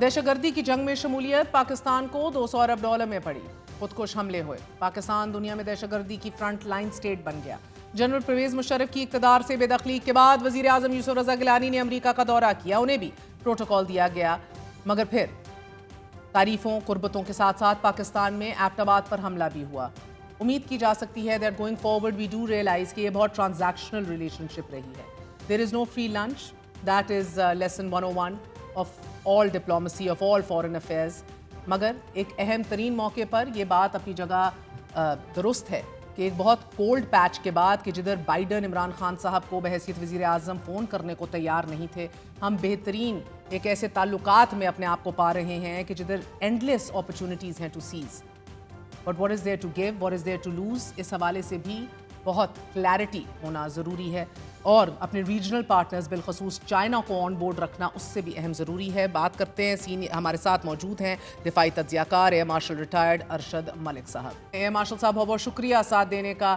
دہشت گردی کی جنگ میں شمولیت پاکستان کو $200 ارب میں پڑی، خودکش حملے ہوئے، پاکستان دنیا میں دہشت گردی کی فرنٹ لائن سٹیٹ بن گیا۔ جنرل پرویز مشرف کی اقتدار سے بے دخلی کے بعد وزیر اعظم یوسف رضا گیلانی نے امریکہ کا دورہ کیا، انہیں بھی پروٹوکول دیا گیا، مگر پھر تعریفوں قربتوں کے ساتھ ساتھ پاکستان میں ایبٹ آباد پر حملہ بھی ہوا۔ امید کی جا سکتی ہے that going forward we do realize کہ یہ بہت ٹرانزیکشنل ریلیشن شپ رہی ہے۔ There is no free lunch. That is lesson 101 of all diplomacy, of all foreign affairs. مگر ایک اہم ترین موقع پر یہ بات اپنی جگہ درست ہے کہ ایک بہت کولڈ پیچ کے بعد کہ جدھر بائیڈن عمران خان صاحب کو بحیثیت وزیر اعظم فون کرنے کو تیار نہیں تھے، ہم بہترین ایک ایسے تعلقات میں اپنے آپ کو پا رہے ہیں کہ جدھر اینڈلیس اپرچونٹیز ہیں to seize. But what is there to give, what is there to lose, اس حوالے سے بھی بہت کلیئرٹی ہونا ضروری ہے، اور اپنے ریجنل پارٹنرز بالخصوص چائنا کو آن بورڈ رکھنا اس سے بھی اہم ضروری ہے۔ بات کرتے ہیں، ہمارے ساتھ موجود ہیں دفاعی تجزیہ کار air marshal retired Arshad Malik صاحب۔ ایئر مارشل صاحب بہت بہت شکریہ ساتھ دینے کا۔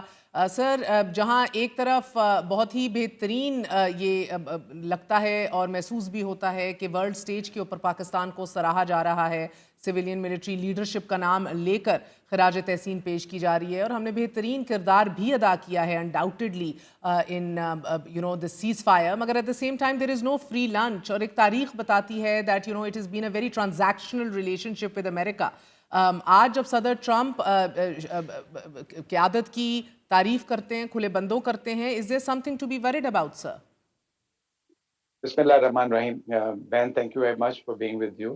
سر، جہاں ایک طرف بہت ہی بہترین یہ لگتا ہے اور محسوس بھی ہوتا ہے کہ ورلڈ سٹیج کے اوپر پاکستان کو سراہا جا رہا ہے، سویلین ملٹری لیڈرشپ کا نام لے کر خراج تحسین پیش کی جا رہی ہے، اور ہم نے بہترین کردار بھی ادا کیا ہے انڈاؤٹڈلی ان the ceasefire، مگر at the same time there is no free lunch، اور ایک تاریخ بتاتی ہے that it has been a very transactional relationship with America۔ آج جب صدر ٹرمپ قیادت کی تعریف کرتے ہیں، کھلے بندوں کرتے ہیں، is there something to be worried about, sir? Bismillah ar-Rahman ar-Rahim. Ben, thank you very much for being with you.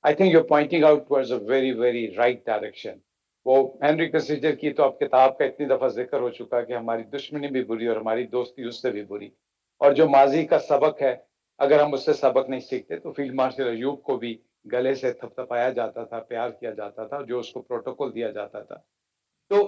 I think you're pointing out towards a very, very right direction. وہ Henry Kissinger کی تو اب کتاب کا اتنی دفعہ ذکر ہو چکا کہ ہماری دشمنی بھی بری اور ہماری دوستی اس سے بھی بری، اور جو ماضی کا سبق ہے اگر ہم اس سے سبق نہیں سیکھتے تو فیلڈ مارشل ایوب کو بھی گلے سے تھپ تھپایا جاتا تھا، پیار کیا جاتا تھا، جو اس کو پروٹوکول دیا جاتا تھا۔ تو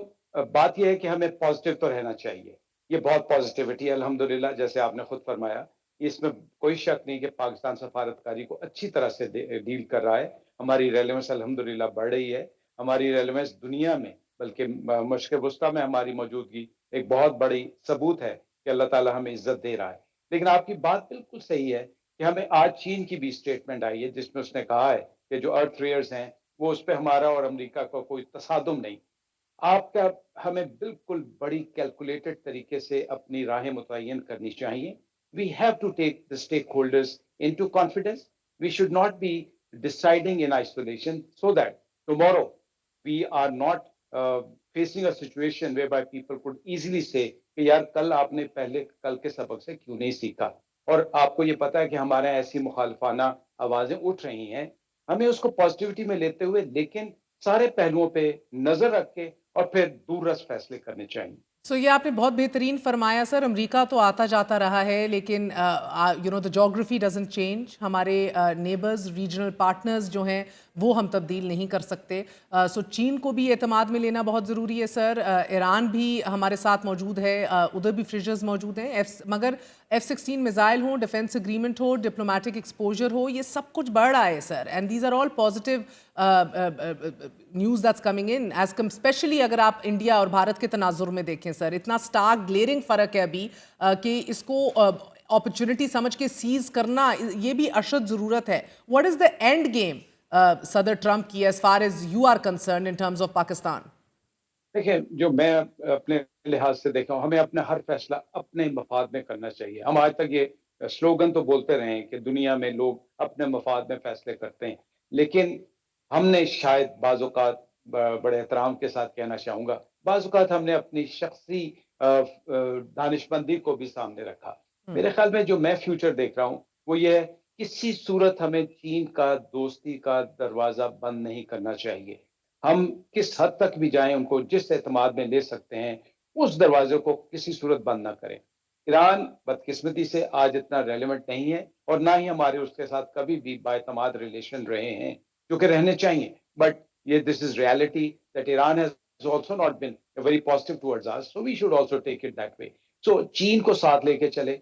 بات یہ ہے کہ ہمیں پازیٹیو تو رہنا چاہیے، یہ بہت پازیٹیوٹی ہے الحمدللہ، جیسے آپ نے خود فرمایا، اس میں کوئی شک نہیں کہ پاکستان سفارتکاری کو اچھی طرح سے ڈیل کر رہا ہے، ہماری ریلیونس الحمدللہ بڑھ رہی ہے، ہماری ریلیونس دنیا میں بلکہ مشرق وسطیٰ میں ہماری موجودگی ایک بہت بڑی ثبوت ہے کہ اللہ تعالیٰ ہمیں عزت دے رہا ہے۔ لیکن آپ کی بات بالکل صحیح ہے کہ ہمیں آج چین کی بھی اسٹیٹمنٹ آئی ہے جس میں اس نے کہا ہے کہ جو ارتھ ریئرز ہیں وہ اس پہ ہمارا اور امریکہ کا کوئی تصادم نہیں۔ آپ کا ہمیں بالکل بڑی کیلکولیٹڈ طریقے سے اپنی راہیں متعین کرنی چاہیے۔ We have to take the stakeholders into confidence. We should not be deciding in isolation so that tomorrow we are not facing a situation whereby people could easily say کہ یار کل آپ نے پہلے کل کے سبق سے کیوں نہیں سیکھا، اور آپ کو یہ پتا ہے کہ ہمارے ایسی مخالفانہ آوازیں اٹھ رہی ہیں، ہمیں اس کو پازیٹیوٹی میں لیتے ہوئے لیکن سارے پہلوؤں پہ نظر رکھ کے اور پھر دور رس فیصلے کرنے چاہیے۔ یہ آپ نے بہت بہترین فرمایا سر، امریکہ تو آتا جاتا رہا ہے لیکن the geography doesn't change، ہمارے نیبرز، ریجنل پارٹنرز جو ہیں وہ ہم تبدیل نہیں کر سکتے۔ چین کو بھی اعتماد میں لینا بہت ضروری ہے سر، ایران بھی ہمارے ساتھ موجود ہے، ادھر بھی فریجرز موجود ہیں، مگر F-16 میزائل ہوں، ڈیفنس اگریمنٹ ہو، ڈپلومیٹک ایکسپوجر ہو، یہ سب کچھ بڑھ رہا ہے sir, and these are all positive news that's coming in as come, especially اگر آپ انڈیا اور بھارت کے تناظر میں دیکھیں سر، اتنا اسٹارک گلیئرنگ فرق ہے ابھی کہ اس کو اپرچونٹی سمجھ کے سیز کرنا یہ بھی اشد ضرورت ہے۔ What is the end game صدر ٹرمپ کی as far as you are concerned in terms of Pakistan? دیکھیں، جو میں اپنے لحاظ سے دیکھا ہوں، ہمیں اپنا ہر فیصلہ اپنے مفاد میں کرنا چاہیے۔ ہم آج تک یہ سلوگن تو بولتے رہے ہیں کہ دنیا میں لوگ اپنے مفاد میں فیصلے کرتے ہیں، لیکن ہم نے شاید بعض اوقات بڑے احترام کے ساتھ کہنا چاہوں گا، بعض اوقات ہم نے اپنی شخصی دانشمندی کو بھی سامنے رکھا۔ میرے خیال میں جو میں فیوچر دیکھ رہا ہوں وہ یہ ہے، کسی صورت ہمیں چین کا دوستی کا دروازہ بند نہیں کرنا چاہیے۔ ہم کس حد تک بھی جائیں، ان کو جس اعتماد میں لے سکتے ہیں اس دروازے کو کسی صورت بند نہ کریں۔ ایران بدقسمتی سے آج اتنا ریلیونٹ نہیں ہے، اور نہ ہی ہمارے اس کے ساتھ کبھی بھی باعتماد ریلیشن رہے ہیں جو کہ رہنے چاہیے، بٹ یہ this is reality that Iran has also not been very positive towards us, so we should also take it that way. So چین کو ساتھ لے کے چلے،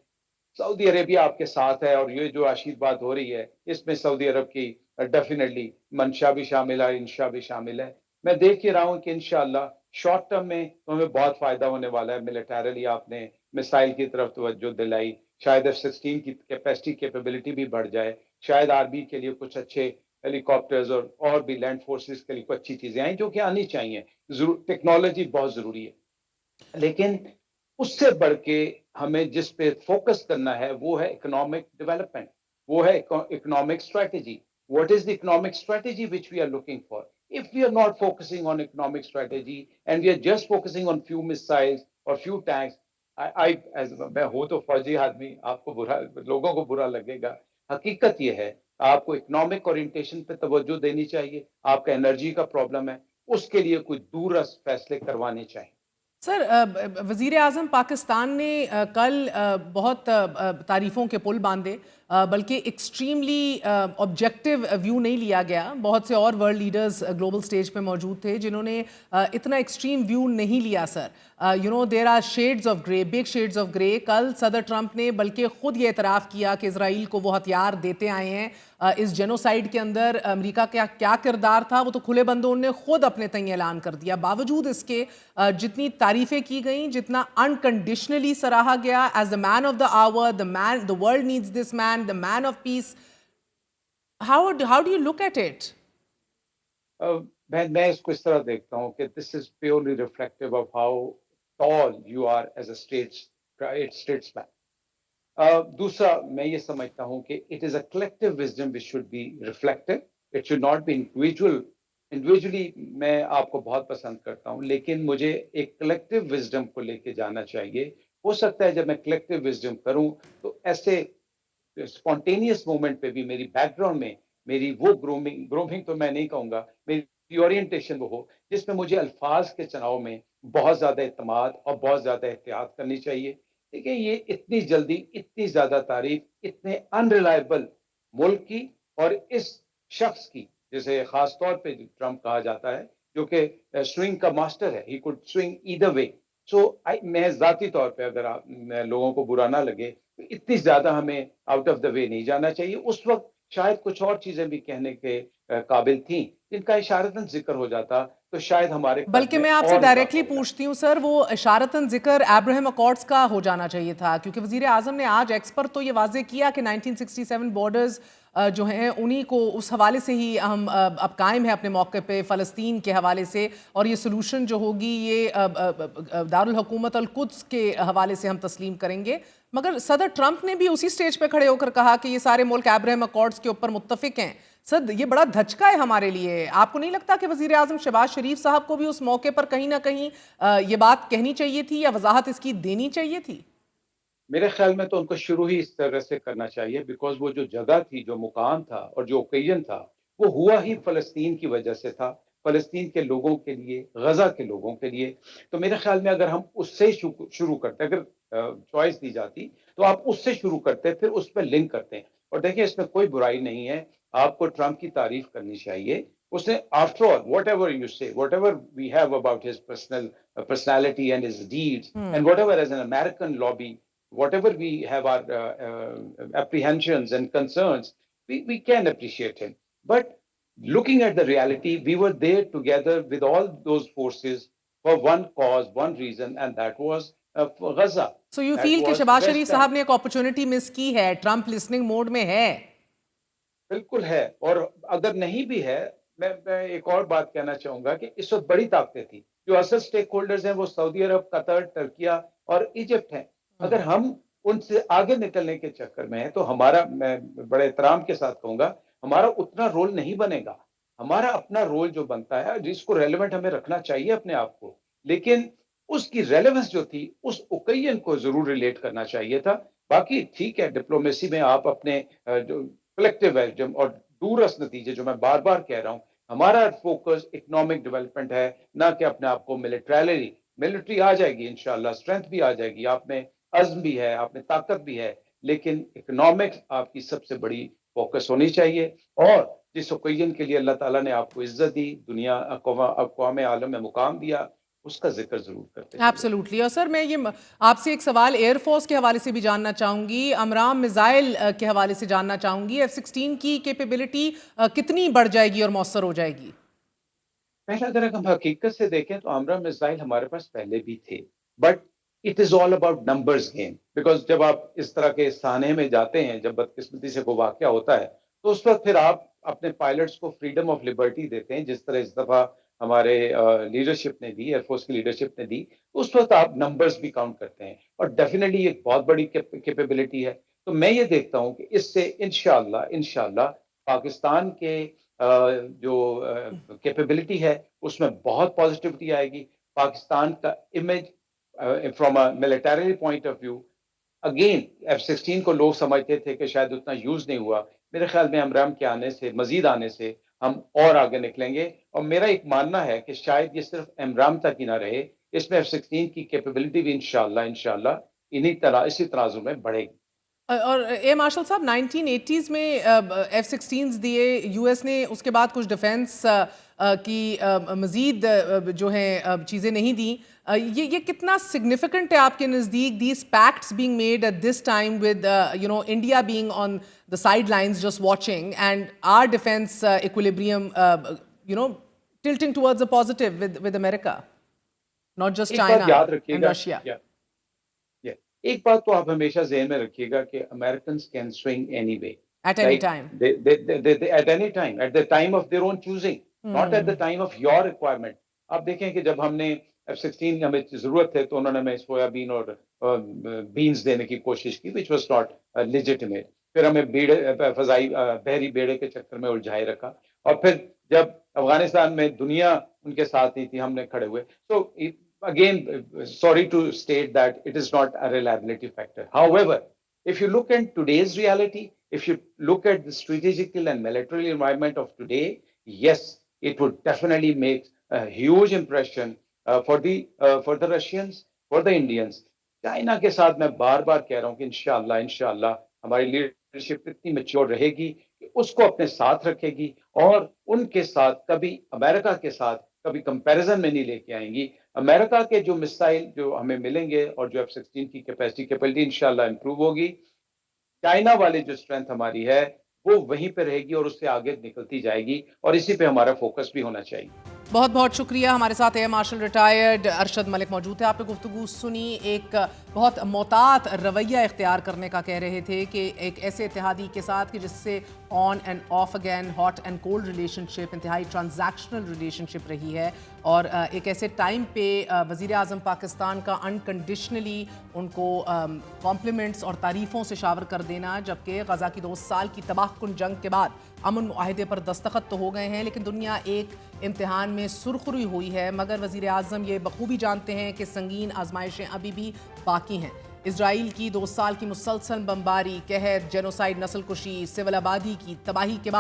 سعودی عربیہ آپ کے ساتھ ہے، اور یہ جو راشد بات ہو رہی ہے اس میں سعودی عرب کی ڈیفینیٹلی منشا بھی شامل ہے، انشا بھی شامل ہے۔ میں دیکھ کے رہا ہوں کہ انشاءاللہ شارٹ ٹرم میں ہمیں بہت فائدہ ہونے والا ہے۔ ملیٹریلی آپ نے میسائل کی طرف توجہ دلائی، شاید F-16 کی کیپیسٹی کیپیبلٹی بھی بڑھ جائے، شاید آرمی کے لیے کچھ اچھے ہیلی کاپٹرز اور بھی لینڈ فورسز کے لیے کچھ اچھی چیزیں آئیں جو کہ آنی چاہیے. ٹیکنالوجی بہت ضروری ہے, لیکن اس سے بڑھ کے ہمیں جس پہ فوکس کرنا ہے وہ ہے اکنامک ڈیولپمنٹ, وہ ہے economic strategy. What is the economic strategy which we are looking for? If we are not focusing on economic strategy and we are just focusing on few missiles or few tanks, میں ہوں تو فوجی آدمی, آپ کو برا, لوگوں کو برا لگے گا. حقیقت یہ ہے آپ کو اکنامک اورینٹیشن پہ توجہ دینی چاہیے. آپ کا انرجی کا پرابلم ہے, اس کے لیے کوئی دورس فیصلے کروانے چاہیے. سر, وزیر اعظم پاکستان نے کل بہت تعریفوں کے پل باندھے, بلکہ ایکسٹریملی آبجیکٹیو ویو نہیں لیا گیا. بہت سے اور ورلڈ لیڈرز گلوبل سٹیج پہ موجود تھے جنہوں نے اتنا ایکسٹریم ویو نہیں لیا. Sir, there are shades of grey, big shades of grey. کل صدر ٹرمپ نے بلکہ خود یہ اعتراف کیا کہ اسرائیل کو وہ ہتھیار دیتے آئے ہیں. اس جینوسائیڈ کے اندر امریکہ کا کیا کردار تھا وہ تو کھلے بندوں نے خود اپنے تئیں اعلان کر دیا. باوجود اس کے جتنی تعریفیں کی گئیں, جتنا انکنڈیشنلی سراہا گیا as the man of the hour, the world needs this man, the man of peace, how do you look at it? میں اس کو اس طرح دیکھتا ہوں کہ this is purely reflective of how tall you are as a statesman مین. دوسرا میں یہ سمجھتا ہوں کہ it is a collective wisdom which should be reflective, it should not be individually. میں آپ کو بہت پسند کرتا ہوں, لیکن مجھے ایک کلیکٹیو وزڈم کو لے کے جانا چاہیے. ہو سکتا ہے جب میں کلیکٹیو وزڈم کروں تو ایسے اسپونٹینیس مومنٹ پہ بھی میری بیک گراؤنڈ میں میری وہ گرومنگ تو میں نہیں کہوں گا, میری اورینٹیشن وہ ہو جس میں مجھے الفاظ کے چناؤ میں بہت زیادہ اعتماد اور بہت زیادہ احتیاط کرنی چاہیے. دیکھیں, یہ اتنی جلدی اتنی زیادہ تعریف اتنے انریلائبل ملک کی اور اس شخص کی, جسے خاص طور پہ ٹرمپ کہا جاتا ہے, جو کہ سوئنگ کا ماسٹر ہے, ہی کوڈ سوئنگ ایدر وے. سو میں ذاتی طور پہ اگر لوگوں کو برا نہ لگے تو اتنی زیادہ ہمیں آؤٹ آف دا وے نہیں جانا چاہیے. اس وقت شاید کچھ اور چیزیں بھی کہنے کے قابل تھیں جن کا اشارتاً ذکر ہو جاتا تو شاید ہمارے, بلکہ میں آپ سے ڈائریکٹلی پوچھتی ہوں سر, وہ اشارتاً ذکر ابراہیم اکارڈز کا ہو جانا چاہیے تھا, کیونکہ وزیر اعظم نے آج ایکس پر تو یہ واضح کیا کہ 1967 بارڈرز جو ہیں انہی کو اس حوالے سے ہی ہم اب قائم ہیں اپنے موقع پہ, فلسطین کے حوالے سے, اور یہ سلوشن جو ہوگی یہ دارالحکومت القدس کے حوالے سے ہم تسلیم کریں گے. مگر صدر ٹرمپ نے بھی اسی سٹیج پہ کھڑے ہو کر کہا کہ یہ سارے ملک ابراہیم اکارڈز کے اوپر متفق ہیں. سر, یہ بڑا دھچکا ہے ہمارے لیے. آپ کو نہیں لگتا کہ وزیر اعظم شہباز شریف صاحب کو بھی اس موقع پر کہیں نہ کہیں یہ بات کہنی چاہیے تھی یا وضاحت اس کی دینی چاہیے تھی؟ میرے خیال میں تو ان کو شروع ہی اس طرح سے کرنا چاہیے, بیکاز وہ جو جگہ تھی, جو مقام تھا اور جو اوکیزن تھا, وہ ہوا ہی فلسطین کی وجہ سے تھا, فلسطین کے لوگوں کے لیے, غزہ کے لوگوں کے لیے. تو میرے خیال میں اگر ہم اس سے شروع کرتے, اگر چوائس دی جاتی تو آپ اس سے شروع کرتے, پھر اس پہ لنک کرتے ہیں. اور دیکھیں, اس میں کوئی برائی نہیں ہے, آپ کو ٹرمپ کی تعریف کرنی چاہیے. اس نے after all whatever you say, whatever we have about his personality and his deeds, and whatever as an American lobby, whatever we have our apprehensions and concerns, we can appreciate him. But looking at the reality, we were there together with all those forces for one cause, one reason, and that was Gaza. So you feel کہ شہباز شریف صاحب نے ایک opportunity مس کی ہے, Trump listening mood میں ہے؟ بالکل ہے, اور اگر نہیں بھی ہے, میں ایک اور بات کہنا چاہوں گا کہ اس وقت بڑی طاقتیں تھیں. جو اصل سٹیک ہولڈرز ہیں وہ سعودی عرب, قطر, ترکیہ اور ایجپٹ ہیں. اگر ہم ان سے آگے نکلنے کے چکر میں ہیں تو ہمارا, میں بڑے احترام کے ساتھ کہوں گا, ہمارا اتنا رول نہیں بنے گا. ہمارا اپنا رول جو بنتا ہے, جس کو ریلیونٹ ہمیں رکھنا چاہیے اپنے آپ کو, لیکن اس کی ریلیونس جو تھی اس اوکیزن کو ضرور ریلیٹ کرنا چاہیے تھا. باقی ٹھیک ہے, ڈپلومیسی میں آپ اپنے جو کلیکٹیو ویژن اور دورس نتیجے, جو میں بار بار کہہ رہا ہوں, ہمارا فوکس اکنامک ڈیولپمنٹ ہے, نہ کہ اپنے آپ کو ملٹری آ جائے گی انشاءاللہ, اسٹرینتھ بھی آ جائے گی, آپ میں عزم بھی ہے, آپ میں طاقت بھی ہے, لیکن اکنامکس آپ کی سب سے بڑی فوکس ہونی چاہیے. اور جس اوکیزن کے لیے اللہ تعالیٰ نے آپ کو عزت دی, دنیا اقوام عالم میں مقام دیا, اس کا ذکر ضرور کرتے ہیں. ایبسولوٹلی. اور سر, میں یہ آپ سے ایک سوال ایئر فورس کے حوالے سے بھی جاننا چاہوں گی, امرام میزائل کے حوالے سے جاننا چاہوں گی. F-16 کی کیپیبلٹی کتنی بڑھ جائے گی اور مؤثر ہو جائے گی؟ پہلے اگر ہم حقیقت سے دیکھیں تو امرام میزائل ہمارے پاس پہلے بھی تھے, but it is all about numbers game. Because جب آپ اس طرح کے سانحے میں جاتے ہیں, جب بدقسمتی سے کوئی واقعہ ہوتا ہے تو اس وقت پھر آپ اپنے پائلٹس کو فریڈم آف لبرٹی دیتے ہیں، جس طرح اس دفعہ ہمارے لیڈرشپ نے دی، ایئر فورس کی لیڈرشپ نے دی، اس وقت آپ نمبرز بھی کاؤنٹ کرتے ہیں، اور ڈیفینیٹلی ایک بہت بڑی کیپیبلٹی ہے. تو میں یہ دیکھتا ہوں کہ اس سے انشاءاللہ پاکستان کے جو کیپیبلٹی ہے اس میں بہت پازیٹیوٹی آئے گی. پاکستان کا image from a military point of view, again F-16 کو لوگ سمجھتے تھے کہ شاید اتنا یوز نہیں ہوا. میرے خیال میں امرام کے آنے سے، مزید آنے سے ہم اور آگے نکلیں گے. اور میرا ایک ماننا ہے کہ شاید یہ صرف امرام تک ہی نہ رہے، اس میں F-16 کی کیپیبلٹی بھی انشاءاللہ اسی تناظر میں بڑھے گی. اور اے مارشل صاحب 1980s میں F-16s دیے یو ایس نے، اس کے بعد کچھ ڈیفینس کی مزید جو ہیں چیزیں نہیں دیں. یہ کتنا سگنیفیکنٹ ہے آپ کے نزدیک these pacts being made at this time with India being on the side lines just watching and our defence equilibrium tilting towards a positive with America, not just ایک بات China یاد رکھیے and گا، Russia. ایک بات تو آپ ہمیشہ ذہن میں رکھیے گا کہ Americans can swing any way. At any time. At any time, at the time of their own choosing, not at the time of your requirement. آپ دیکھیں کہ جب ہم نے F-16 ہمیں ضرورت ہے تو انہوں نے ہمیں سویا بین اور بینز دینے کی کوشش کی which was not legitimate. پھر ہمیں فضائی بحری بیڑے کے چکر میں الجھائے رکھا، اور پھر جب افغانستان میں دنیا ان کے ساتھ نہیں تھی ہم نے کھڑے ہوئے. So again, sorry to state that it is not a reliability factor. However, if you look at today's reality, if you look at the strategical and military environment of today, yes, it would definitely make a huge impression for the Russians, for the Indians. China کے ساتھ میں بار بار کہہ رہا ہوں کہ انشاءاللہ ہماری leadership اتنی میچور رہے گی کہ اس کو اپنے ساتھ رکھے گی، اور ان کے ساتھ کبھی امریکہ کے ساتھ کبھی کمپیریزن میں نہیں لے کے آئیں گی. امریکہ کے جو مسائل جو ہمیں ملیں گے اور جو F-16 کی کیپیسٹی انشاءاللہ امپروو ہوگی، چائنا والے جو اسٹرینتھ ہماری ہے وہ وہیں پہ رہے گی اور اس سے آگے نکلتی جائے گی، اور اسی پہ ہمارا فوکس بھی ہونا چاہیے. بہت بہت شکریہ. ہمارے ساتھ ایئر مارشل ریٹائرڈ ارشد ملک موجود ہے. آپ نے گفتگو سنی، ایک بہت محتاط رویہ اختیار کرنے کا کہہ رہے تھے کہ ایک ایسے اتحادی کے ساتھ کہ جس سے on and off again hot and cold relationship, انتہائی ٹرانزیکشنل ریلیشن شپ رہی ہے، اور ایک ایسے ٹائم پہ وزیر اعظم پاکستان کا انکنڈیشنلی ان کو کمپلیمنٹس اور تعریفوں سے شاور کر دینا، جبکہ غزہ کی 2 سال کی تباہ کن جنگ کے بعد امن معاہدے پر دستخط تو ہو گئے ہیں، لیکن دنیا ایک امتحان میں سرخروئی ہوئی ہے. مگر وزیر اعظم یہ بخوبی جانتے ہیں کہ سنگین آزمائشیں ابھی بھی باقی ہیں. اسرائیل کی 2 سال کی مسلسل بمباری، قحط، جینوسائیڈ، نسل کشی، سول آبادی کی تباہی کے بعد